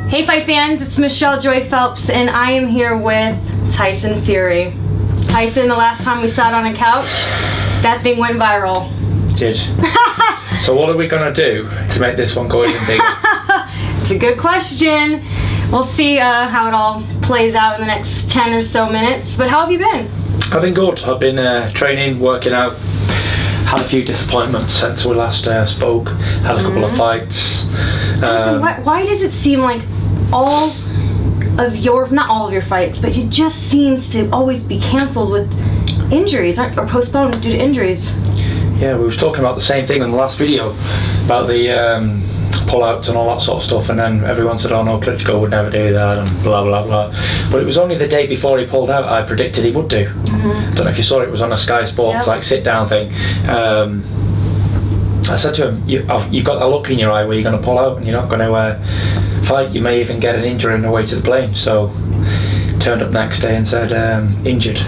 Hey fight fans, it's Michelle Joy Phelps and I am here with Tyson Fury. Tyson, the last time we sat on a couch, that thing went viral. Did. So what are we going to do to make this one go even bigger? It's a good question. We'll see how it all plays out in the next 10 or so minutes. But how have you been? I've been good. I've been training, working out. Had a few disappointments since we last spoke. Had a couple of fights. Listen, why does it seem like all of your, not all of your fights, but it just seems to always be cancelled with injuries or postponed due to injuries? Yeah, we was talking about the same thing in the last video about the pull-outs and all that sort of stuff, and then everyone said, oh no, Klitschko would never do that and blah blah blah. But it was only the day before he pulled out I predicted he would do. I don't know if you saw it, it was on a Sky Sports like sit down thing. I said to him, you've got that look in your eye where you're going to pull out and you're not going to fight. You may even get an injury on the way to the plane. So turned up next day and said injured.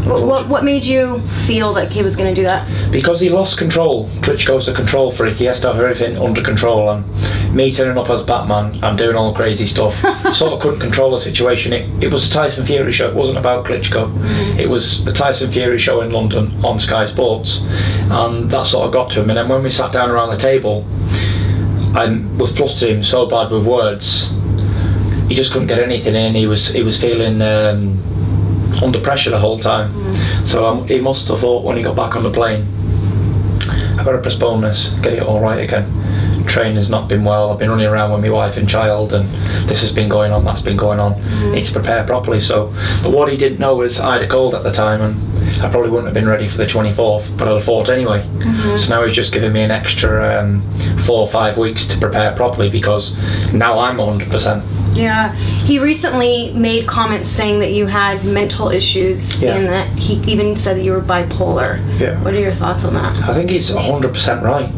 What made you feel like he was going to do that? Because he lost control. Klitschko's a control freak. He has to have everything under control, and me turning up as Batman and doing all crazy stuff, sort of couldn't control the situation. It was a Tyson Fury show. It wasn't about Klitschko. It was the Tyson Fury show in London on Sky Sports, and that sort of got to him. And then when we sat down around the table, I was flustered him so bad with words. He just couldn't get anything in. He was feeling under pressure the whole time. So he must have thought when he got back on the plane, I've got to postpone this, get it all right again. Training's not been well, I've been running around with my wife and child, and this has been going on, that's been going on. Need to prepare properly. So, but what he didn't know was I had a cold at the time, and I probably wouldn't have been ready for the 24th, but I'd have fought anyway. So now he's just giving me an extra 4 or 5 weeks to prepare properly, because now I'm 100%. Yeah, he recently made comments saying that you had mental issues, and that he even said that you were bipolar. Yeah. What are your thoughts on that? I think he's 100% right.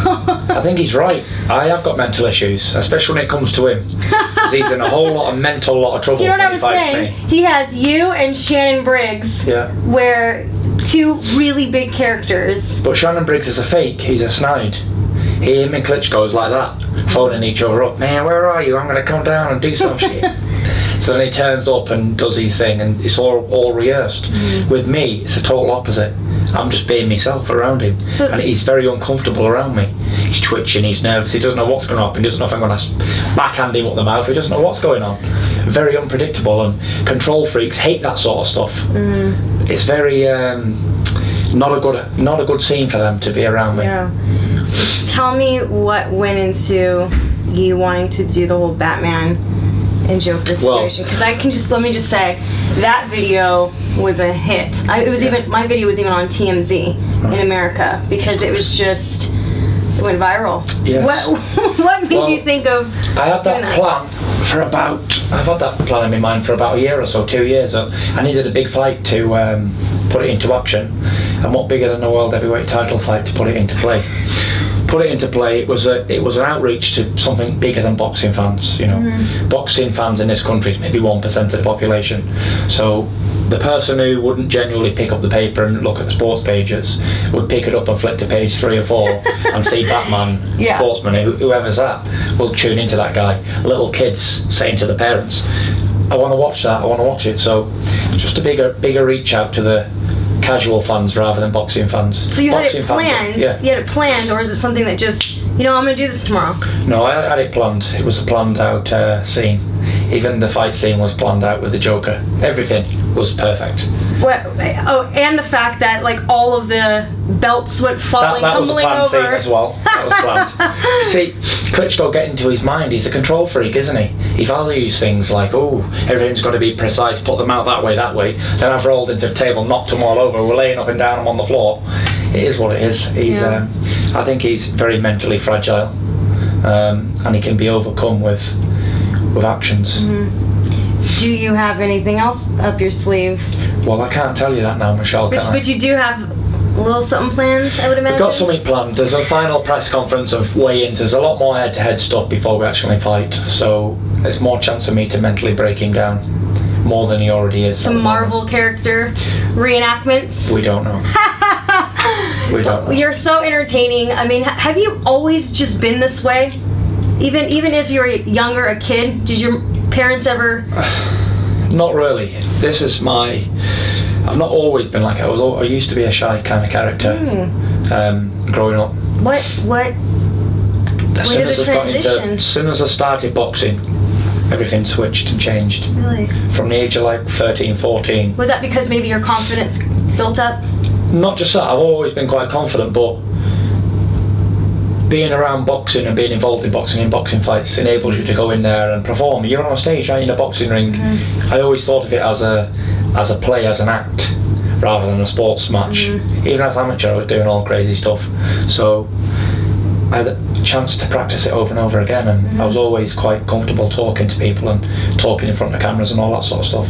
I think he's right. I have got mental issues, especially when it comes to him. Because he's in a whole lot of trouble. Do you know what I was saying? He has you and Shannon Briggs, where two really big characters. But Shannon Briggs is a fake. He's a snide. Him and Klitschko is like that, phoning each other up. Man, where are you? I'm going to come down and do some shit. So then he turns up and does his thing, and it's all rehearsed. With me, it's a total opposite. I'm just being myself around him, and he's very uncomfortable around me. He's twitching, he's nervous, he doesn't know what's going to happen, he doesn't know if I'm going to backhand him up the mouth, he doesn't know what's going on. Very unpredictable, and control freaks hate that sort of stuff. It's very not a good scene for them to be around me. Yeah. So tell me what went into you wanting to do the whole Batman and Joker situation, because let me just say that video was a hit. My video was even on TMZ in America, because it went viral. Yes. What made you think of I had that plan for I've had that plan in my mind for about a year or so, 2 years. I needed a big fight to put it into action, and what bigger than the world heavyweight title fight to put it into play. It was an outreach to something bigger than boxing fans. You know, boxing fans in this country is maybe 1% of the population. So the person who wouldn't genuinely pick up the paper and look at the sports pages would pick it up and flip to page 3 or 4 and see Batman, sportsman, whoever's that, will tune into that guy. Little kids saying to the parents, I want to watch that, I want to watch it. So just a bigger reach out to the casual fans rather than boxing fans. So you had it planned? You had it planned, or is it something that just, I'm going to do this tomorrow? No, I had it planned. It was a planned out scene. Even the fight scene was planned out with the Joker. Everything was perfect. And the fact that all of the belts went falling, tumbling over. That was a planned scene as well. That was planned. See, Klitschko get into his mind. He's a control freak, isn't he? He values things like, everything's got to be precise, put them out that way. Then I've rolled into the table, knocked them all over, we're laying up and down them on the floor. It is what it is. I think he's very mentally fragile, and he can be overcome with actions. Do you have anything else up your sleeve? Well, I can't tell you that now, Michelle. But you do have a little something planned, I would imagine? We've got something planned. There's a final press conference of weigh-ins. There's a lot more head-to-head stuff before we actually fight, so there's more chance of me to mentally break him down, more than he already is. Some Marvel character reenactments? We don't know. We don't know. You're so entertaining. I mean, have you always just been this way? Even as you were younger, a kid, did your parents ever? Not really. This is my. I've not always been like I was. I used to be a shy kind of character. Growing up. What? As soon as I started boxing, everything switched and changed. Really? From the age of like 13, 14. Was that because maybe your confidence built up? Not just that. I've always been quite confident, but being around boxing and being involved in boxing fights enables you to go in there and perform. You're on a stage, right, in a boxing ring. I always thought of it as a play, as an act, rather than a sports match. Even as amateur, I was doing all crazy stuff. So I had a chance to practice it over and over again, and I was always quite comfortable talking to people and talking in front of cameras and all that sort of stuff.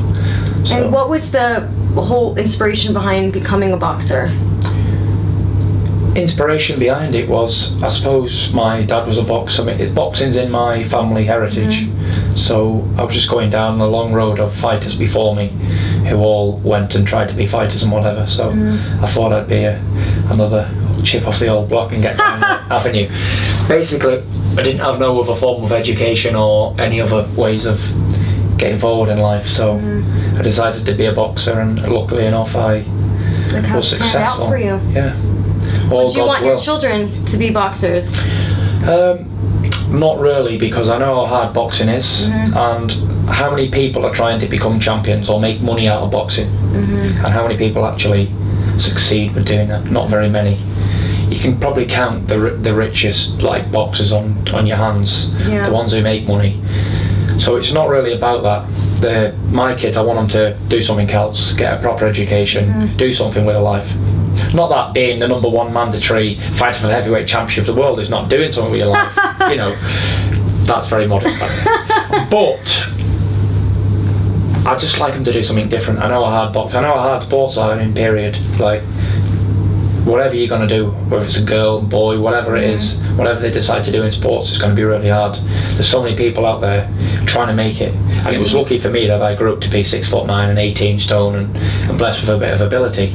So, and what was the whole inspiration behind becoming a boxer? Inspiration behind it was, I suppose, my dad was a boxer. Boxing's in my family heritage, so I was just going down the long road of fighters before me who all went and tried to be fighters and whatever, so I thought I'd be another chip off the old block and get down that avenue. Basically, I didn't have no other form of education or any other ways of getting forward in life, so I decided to be a boxer, and luckily enough I was successful. Out for you. Yeah. Would you want your children to be boxers? Not really, because I know how hard boxing is, and how many people are trying to become champions or make money out of boxing, and how many people actually succeed with doing that. Not very many. You can probably count the richest like boxers on your hands, the ones who make money. So it's not really about that. My kids, I want them to do something else, get a proper education, do something with their life. Not that being the #1 mandatory fighter for the heavyweight championship of the world is not doing something with your life. You know, that's very modest. But I just like them to do something different. I know how hard sports are in period. Like, whatever you're going to do, whether it's a girl, boy, whatever it is, whatever they decide to do in sports, it's going to be really hard. There's so many people out there trying to make it, and it was lucky for me that I grew up to be 6'9" and 18 stone and blessed with a bit of ability,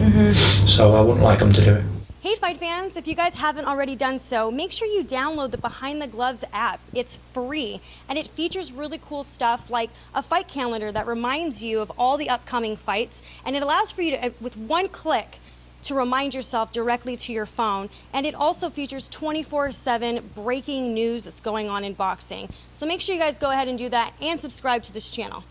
so I wouldn't like them to do it. Hey fight fans, if you guys haven't already done so, make sure you download the Behind the Gloves app. It's free, and it features really cool stuff like a fight calendar that reminds you of all the upcoming fights, and it allows for you to, with one click, to remind yourself directly to your phone. And it also features 24/7 breaking news that's going on in boxing. So make sure you guys go ahead and do that and subscribe to this channel.